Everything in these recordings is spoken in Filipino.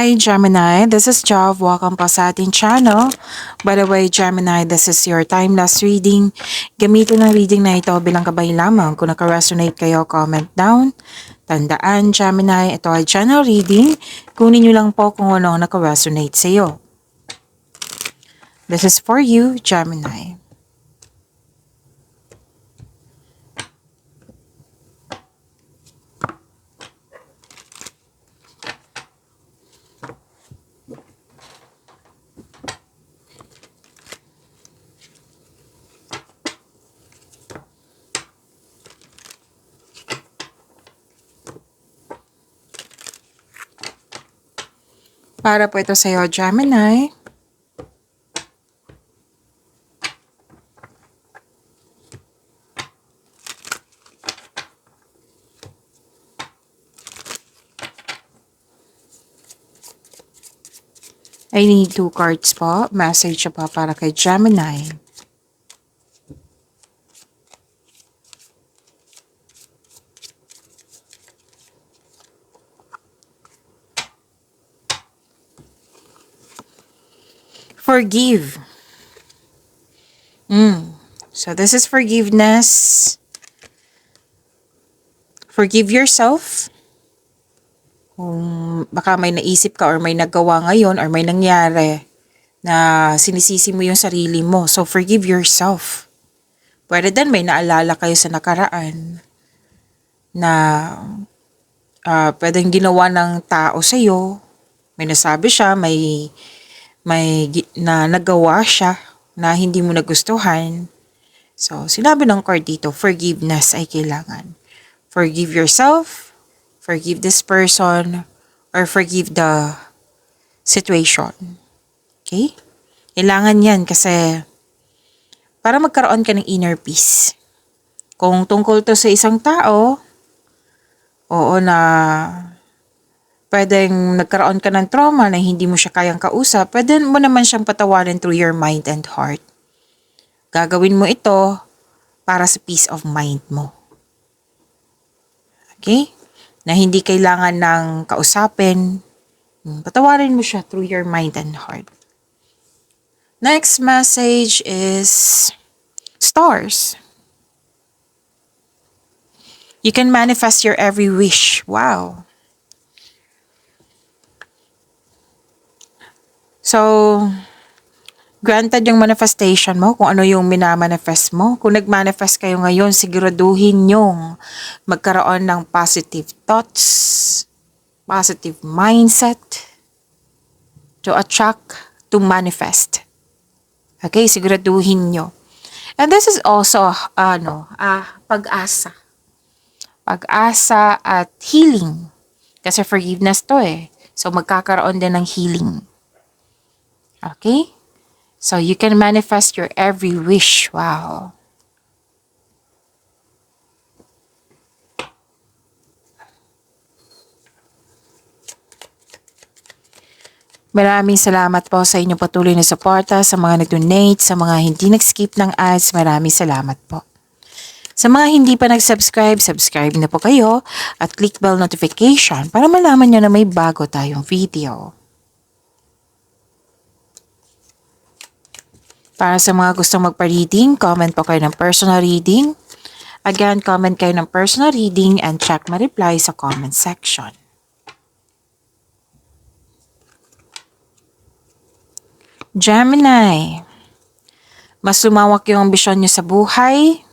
Hi Gemini, this is Jav. Welcome po sa ating channel. By the way, Gemini, this is your time-lapse reading. Gamitin ang reading na ito bilang gabay lamang. Kung naka-resonate kayo, comment down. Tandaan, Gemini, ito ay channel reading. Kunin nyo lang po kung ano ang naka-resonate sa iyo. This is for you, Gemini. Para po ito sa iyo, Gemini. I need 2 cards po. Message po para kay Gemini. Forgive. So this is forgiveness. Forgive yourself. Kung baka may naisip ka or may nagawa ngayon or may nangyari na sinisisi mo yung sarili mo. So forgive yourself. Pwede din may naalala kayo sa nakaraan na pwedeng ginawa ng tao sa'yo. May nasabi siya, may na nagawa siya na hindi mo nagustuhan. So, sinabi ng card dito, forgiveness ay kailangan. Forgive yourself, forgive this person, or forgive the situation. Okay? Kailangan yan kasi para magkaroon ka ng inner peace. Kung tungkol to sa isang tao, oo na pwedeng nagkaroon ka ng trauma na hindi mo siya kayang kausap, pwede mo naman siyang patawarin through your mind and heart. Gagawin mo ito para sa peace of mind mo. Okay? Na hindi kailangan ng kausapin. Patawarin mo siya through your mind and heart. Next message is stars. You can manifest your every wish. Wow. So, granted yung manifestation mo, kung ano yung minamanifest mo. Kung nagmanifest kayo ngayon, siguraduhin yung magkaroon ng positive thoughts, positive mindset to attract, to manifest. Okay, siguraduhin nyo. And this is also, pag-asa. Pag-asa at healing. Kasi forgiveness to eh. So, magkakaroon din ng healing. Okay? So, you can manifest your every wish. Wow. Maraming salamat po sa inyong patuloy na suporta, sa mga nag-donate, sa mga hindi nag-skip ng ads. Maraming salamat po. Sa mga hindi pa nag-subscribe, subscribe na po kayo at click bell notification para malaman nyo na may bago tayong video. Para sa mga gustong magpa-reading, comment po kayo ng personal reading. Again, comment kayo ng personal reading and check my reply sa comment section. Gemini, mas lumawak yung ambisyon nyo sa buhay.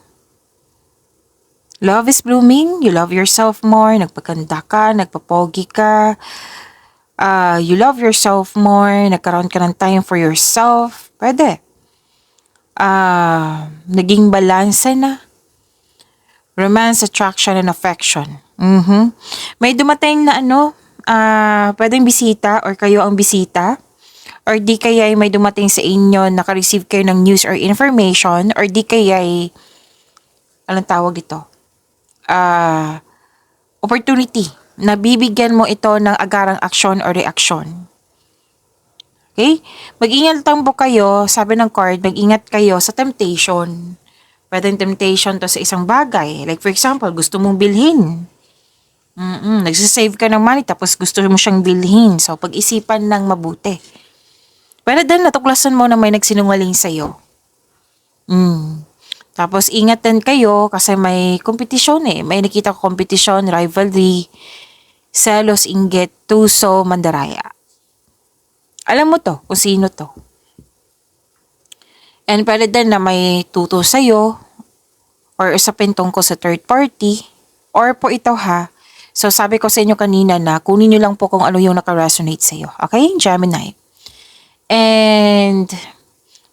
Love is blooming. You love yourself more. Nagpaganda ka, nagpapogi ka. You love yourself more. Nagkaroon ka ng time for yourself. Pwede. Naging balanse na. Romance, attraction, and affection. May dumating na pwedeng bisita or kayo ang bisita. Or di kaya may dumating sa inyo, naka-receive kayo ng news or information. Or di kaya anong tawag dito? Opportunity. Nabibigyan mo ito ng agarang aksyon or reaksyon. Okay? Mag-ingat lang po kayo, sabi ng card, mag-ingat kayo sa temptation. Pwedeng temptation to sa isang bagay. Like for example, gusto mong bilhin. Nagsisave ka ng money tapos gusto mo siyang bilhin. So, pag-isipan ng mabuti. Pero then, natuklasan mo na may nagsinungaling sa'yo. Tapos, ingat din kayo kasi may kompetisyon eh. May nakita ko kompetisyon, rivalry, selos, inggit, tuso, mandaraya. Alam mo to, kung sino to. And pwede din na may tuto sa'yo or usapin tungkol sa third party or po ito ha. So, sabi ko sa inyo kanina na kunin nyo lang po kung ano yung naka-resonate sa'yo. Okay? Gemini. And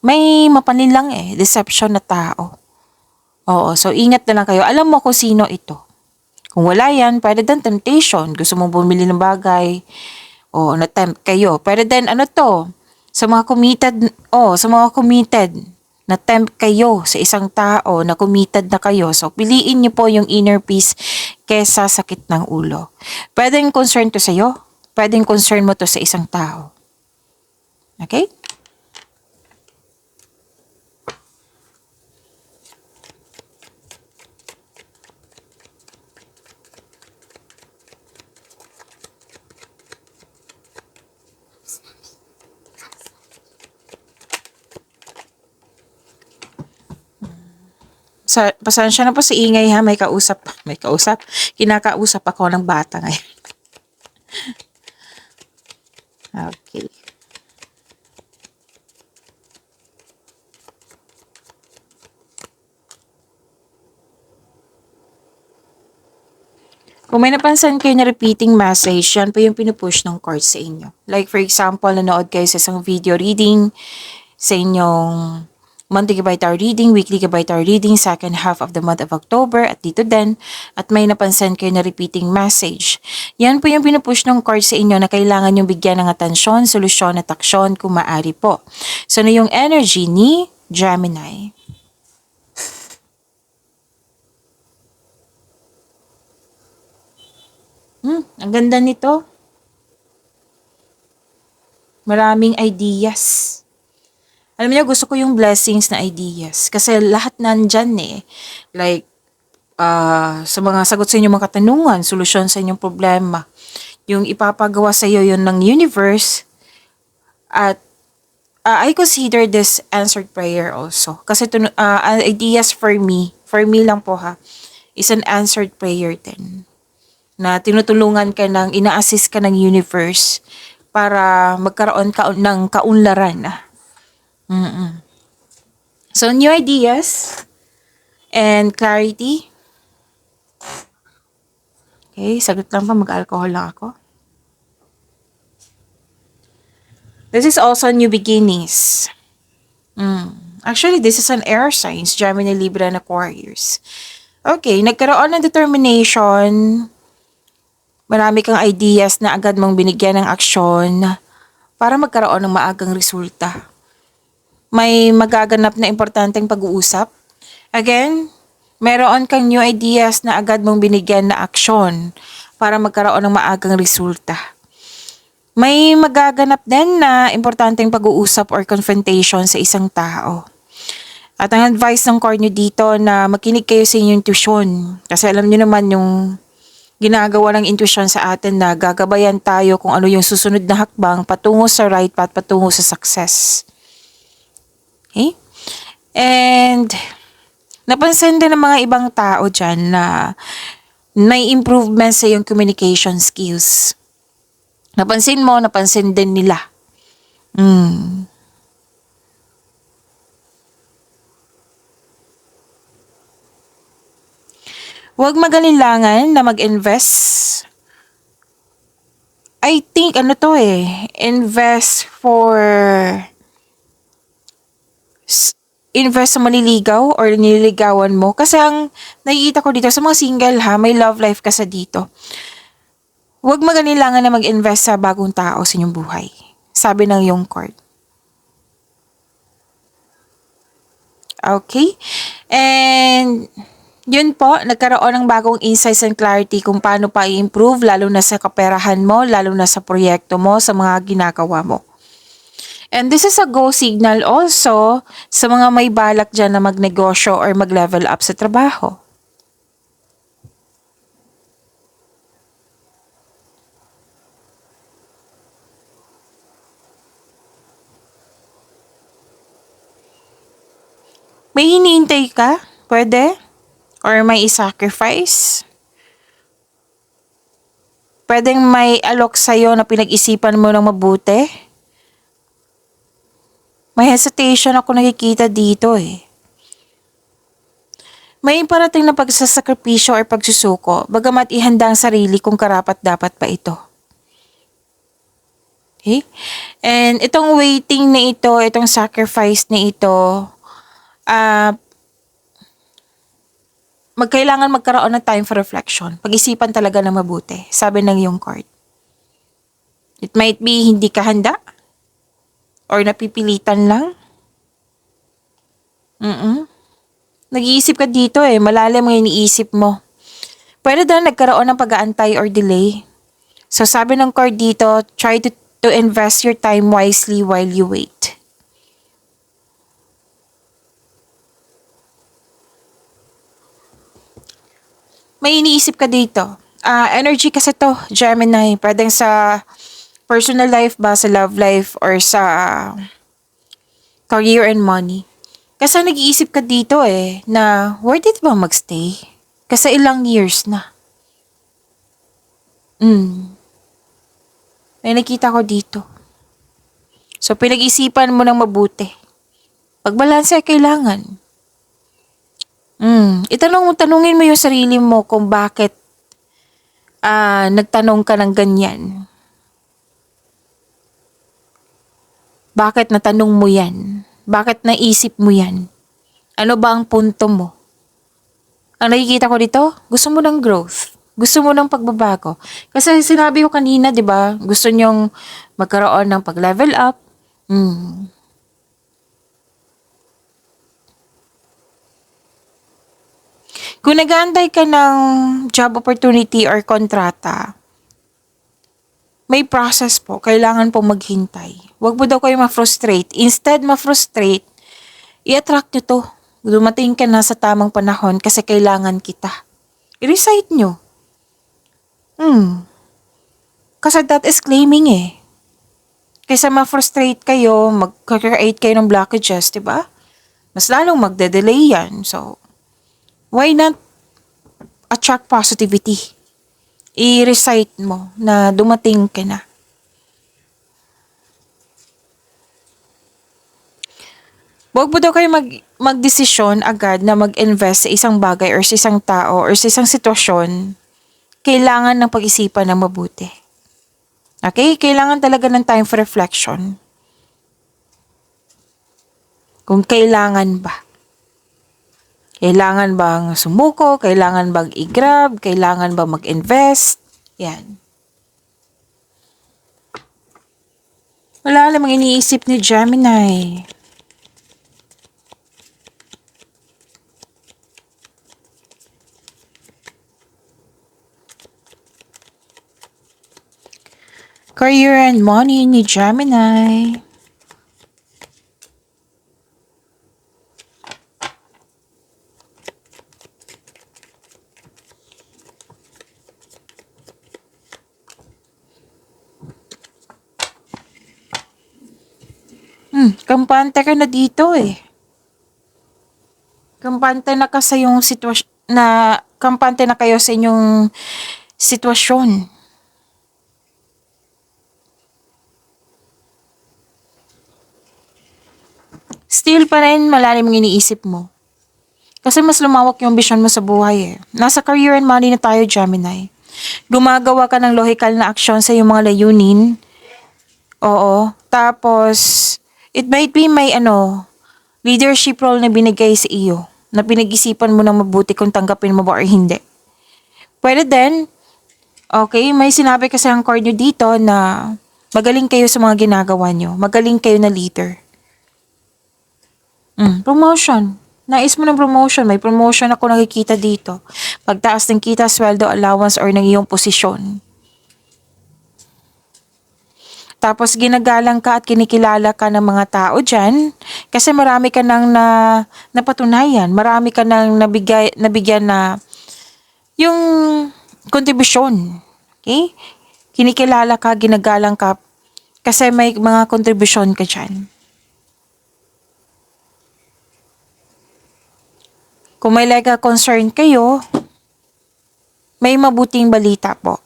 may mapanin lang eh. Deception na tao. Oo. So, ingat na lang kayo. Alam mo kung sino ito. Kung wala yan, pwede din temptation. Gusto mong bumili ng bagay. O, na-tempt kayo. Pwede din, ano to? Sa mga committed, na-tempt kayo sa isang tao na committed na kayo. So, piliin niyo po yung inner peace kesa sakit ng ulo. Pwedeng concern to sa'yo. Pwedeng concern mo to sa isang tao. Okay? Pasensya na po sa ingay ha, may kausap. Kinakausap ako ng bata ngayon. Okay. Kung may napansin kayo na repeating message, yan po yung pinupush ng card sa inyo. Like for example, nanood kayo sa isang video reading sa inyong monthly by tarot reading, weekly by tarot reading, second half of the month of October at dito din. At may napansin kayo na repeating message. Yan po yung pinupush ng card sa inyo na kailangan yung bigyan ng atensyon, solusyon at aksyon kung maaari po. So na yung energy ni Gemini. Ang ganda nito. Maraming ideas. Alam niyo, gusto ko yung blessings na ideas. Kasi lahat nandyan eh. Like, sa mga sagot sa inyong mga katanungan, solusyon sa inyong problema. Yung ipapagawa sa iyo yun ng universe. At I consider this answered prayer also. Kasi ideas for me lang po ha, is an answered prayer din. Na tinutulungan ka ng, ina-assist ka ng universe para magkaroon ka ng kaunlaran. So, new ideas and clarity. Okay, sagot lang pa, mag-alcohol lang ako. This is also new beginnings. Actually, this is an air signs, Gemini, Libra, and Aquarius. Okay, nagkaroon ng determination. Marami kang ideas na agad mong binigyan ng aksyon para magkaroon ng maagang resulta. May magaganap na importanteng pag-uusap. Again, meron kang new ideas na agad mong binigyan na aksyon para magkaroon ng maagang resulta. May magaganap din na importanteng pag-uusap or confrontation sa isang tao. At ang advice ng card nyo dito na makinig kayo sa inyong intuition. Kasi alam nyo naman yung ginagawa ng intuition sa atin na gagabayan tayo kung ano yung susunod na hakbang patungo sa right path, patungo sa success. Okay? And napansin din ng mga ibang tao dyan na may improvement sa iyong communication skills. Napansin mo, napansin din nila. Huwag magalinlangan na mag-invest. I think, invest sa maliligaw or nililigawan mo. Kasi ang nakikita ko dito sa mga single ha, may love life ka sa dito. Huwag magalinlangan na mag-invest sa bagong tao sa inyong buhay. Sabi ng yung card. Okay? And yun po, nagkaroon ng bagong insights and clarity kung paano pa i-improve, lalo na sa kaperahan mo, lalo na sa proyekto mo, sa mga ginagawa mo. And this is a go signal also sa mga may balak dyan na magnegosyo or mag-level up sa trabaho. May hinihintay ka? Pwede? Or may i-sacrifice? Pwedeng may alok sa'yo na pinag-isipan mo ng mabuti? May hesitation ako nakikita dito eh. May parating na pagsasakripisyo or pagsusuko, bagamat ihanda ang sarili kung karapat-dapat pa ito. Okay? And itong waiting na ito, itong sacrifice na ito, magkailangan magkaroon ng time for reflection. Pag-isipan talaga ng mabuti, sabi ng iyong card. It might be hindi ka handa or napipilitan lang. Nag-iisip ka dito eh, malalim ang iniisip mo. Pwede daw nagkaroon ng pag-aantay or delay. So sabi ng card dito, try to invest your time wisely while you wait. May iniisip ka dito. Energy kasi to, Gemini. Pwedeng sa personal life ba, sa love life, or sa career and money. Kasi nag-iisip ka dito eh, na worth it ba magstay? Kasi ilang years na. May nakita ko dito. So, pinag-isipan mo ng mabuti. Pagbalanse kailangan. Tanungin mo yung sarili mo kung bakit nagtanong ka ng ganyan. Bakit natanong mo yan? Bakit naisip mo yan? Ano ba ang punto mo? Ang nakikita ko dito, gusto mo ng growth. Gusto mo ng pagbabago. Kasi sinabi ko kanina, di ba? Gusto nyong magkaroon ng pag-level up. Kung nag-aantay ka ng job opportunity or kontrata, may process po. Kailangan po maghintay. Huwag mo daw kayo ma-frustrate. Instead, ma-frustrate, i-attract nyo to. Dumating ka na sa tamang panahon kasi kailangan kita. I-recite nyo. Kasi that is claiming eh. Kaysa ma-frustrate kayo, mag-create kayo ng blockages, diba? Mas lalong magde-delay yan. So, why not attract positivity? I-recite mo na dumating ka na. Huwag mo daw kayo magdesisyon agad na mag-invest sa isang bagay or sa isang tao or sa isang sitwasyon. Kailangan ng pag-isipan ng mabuti. Okay? Kailangan talaga ng time for reflection. Kung kailangan ba. Kailangan bang sumuko? Kailangan bang i-grab? Kailangan bang mag-invest? Yan. Wala namang iniisip ni Gemini. Career and money ni Gemini. Kampante ka na dito eh. Kampante na ka sa yung sitwasyon na kampante na kayo sa inyong sitwasyon. Still pa rin malalim ang iniisip mo. Kasi mas lumawak yung vision mo sa buhay eh. Nasa career and money na tayo, Gemini. Gumagawa ka ng logical na aksyon sa iyong mga layunin. Oo. Tapos, it might be may leadership role na binigay sa iyo. Na pinag-isipan mo ng mabuti kung tanggapin mo ba or hindi. Pwede din, okay, may sinabi kasi ang card nyo dito na magaling kayo sa mga ginagawa nyo. Magaling kayo na leader. Promotion. Nais mo ng promotion. May promotion ako nakikita dito. Pagtaas ng kita, sweldo, allowance, or ng iyong posisyon. Tapos ginagalang ka at kinikilala ka ng mga tao dyan. Kasi marami ka nang napatunayan. Marami ka nang nabigyan na yung kontribusyon. Okay? Kinikilala ka, ginagalang ka. Kasi may mga kontribusyon ka dyan. Kung may legal concern kayo, may mabuting balita po.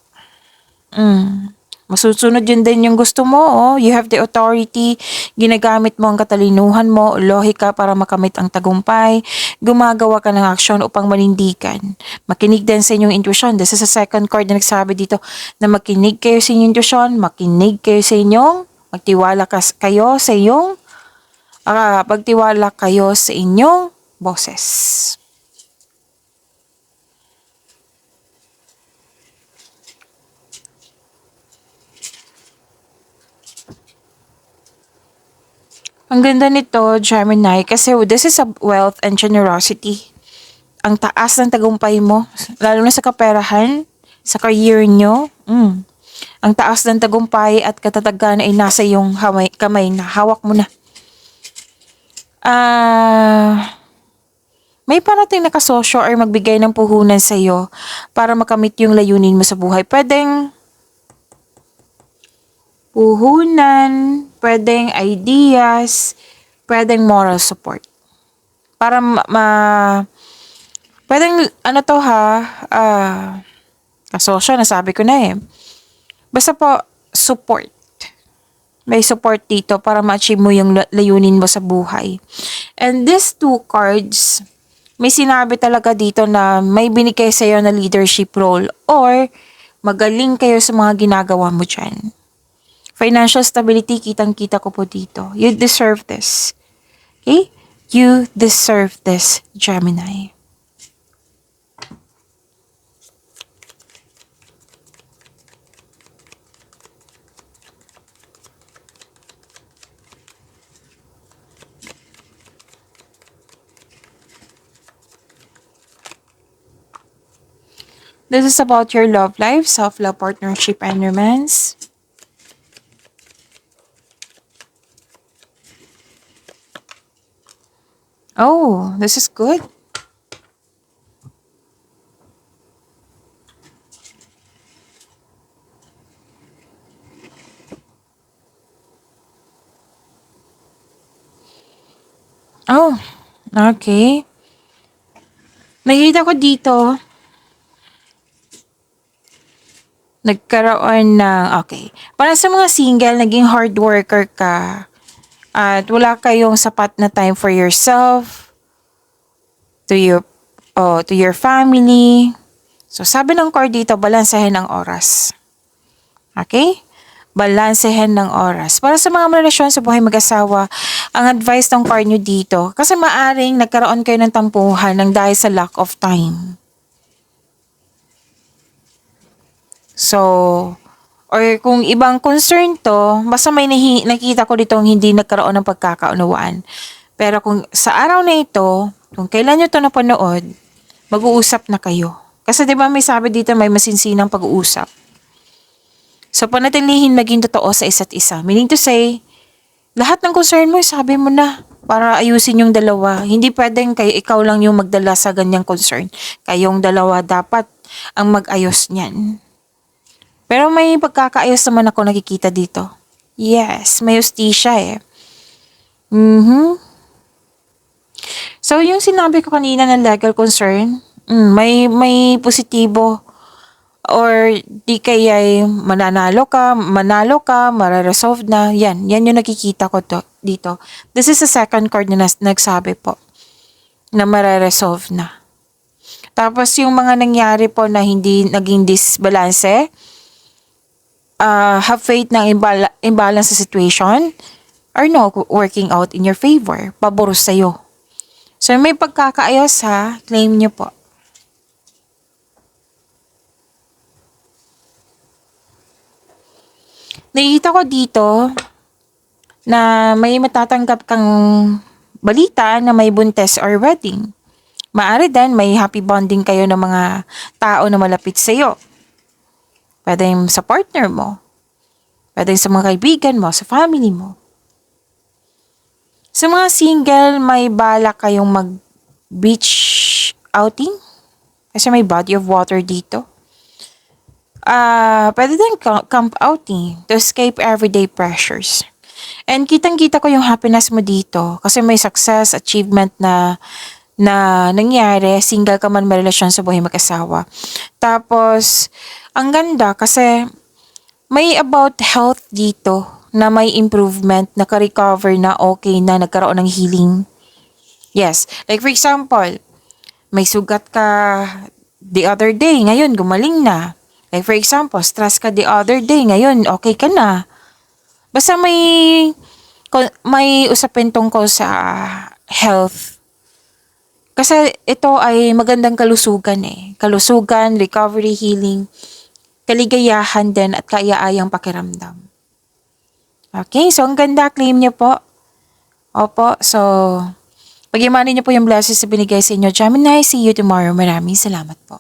Masusunod yun din yung gusto mo, oh. You have the authority, ginagamit mo ang katalinuhan mo, lohika para makamit ang tagumpay, gumagawa ka ng aksyon upang manindigan. Makinig din sa inyong intuition. This is a second card na nagsabi dito na makinig kayo sa inyong intuition, makinig kayo sa inyong, pagtiwala kayo sa inyong boses. Ang ganda nito, Gemini, kasi this is a wealth and generosity. Ang taas ng tagumpay mo, lalo na sa kaperahan, sa career nyo. Ang taas ng tagumpay at katatagan ay nasa iyong kamay na hawak mo na. May parating na kasosyo or magbigay ng puhunan sa iyo para makamit yung layunin mo sa buhay. Pwedeng puhunan, pwedeng ideas, pwedeng moral support. Para pwedeng kasosyo, nasabi ko na eh. Basta po, support. May support dito para ma-achieve mo yung layunin mo sa buhay. And these two cards, may sinabi talaga dito na may binigay sa iyo na leadership role or magaling kayo sa mga ginagawa mo dyan. Financial stability, kitang-kita ko po dito. You deserve this. Okay? You deserve this, Gemini. This is about your love life, self-love, partnership, and romance. Oh, this is good. Oh, okay. Nakita ko dito, nagkaroon ng, okay. Para sa mga single, naging hard worker ka, at wala kayong sapat na time for yourself, to your family. So, sabi ng card dito, balansehin ang oras. Okay? Balansehin ng oras. Para sa mga relasyon sa buhay mag-asawa, ang advice ng card nyo dito, kasi maaring nagkaroon kayo ng tampuhan ng dahil sa lack of time. So, or kung ibang concern to, basta may nakita ko dito hindi nagkaroon ng pagkakaunawaan. Pero kung sa araw na ito, kung kailan nyo to napanood, mag-uusap na kayo. Kasi diba may sabi dito may masinsinang pag-uusap. So, panatilihin maging totoo sa isa't isa. Meaning to say, lahat ng concern mo, sabi mo na para ayusin yung dalawa. Hindi pwedeng ikaw lang yung magdala sa ganyang concern. Kayong dalawa dapat ang mag-ayos niyan. Pero may pagkakaayos naman ako nakikita dito. Yes, may hustisya eh. So, yung sinabi ko kanina ng legal concern, may positibo or di kaya manalo ka, mararesolve na. Yan yung nakikita ko dito. This is the second card na nagsabi po na mararesolve na. Tapos yung mga nangyari po na hindi naging disbalance, have faith na imbalance sa situation are no working out in your favor. Pabor sa'yo. So may pagkakaayos ha, claim nyo po. Nakikita ko dito na may matatanggap kang balita na may buntes or wedding. Maaari din may happy bonding kayo ng mga tao na malapit sa iyo. Pwede sa partner mo. Pwede sa mga kaibigan mo, sa family mo. Sa mga single, may balak kayong mag-beach outing. Kasi may body of water dito. Pwede din camp outing to escape everyday pressures. And kitang-kita ko yung happiness mo dito kasi may success, achievement na na nangyari, single ka man may relasyon sa buhay mag-asawa. Tapos, ang ganda kasi may about health dito na may improvement, naka-recover na, okay na, nagkaroon ng healing. Yes, like for example, may sugat ka the other day, ngayon gumaling na. Like for example, stress ka the other day, ngayon okay ka na. Basta may usapin tungkol sa health. Kasi ito ay magandang kalusugan eh. Kalusugan, recovery, healing, kaligayahan din at kaaya-ayang pakiramdam. Okay, so ang ganda, claim niyo po. Opo, so pag-imanin niyo po yung blessings na binigay sa inyo, Gemini. See you tomorrow. Maraming salamat po.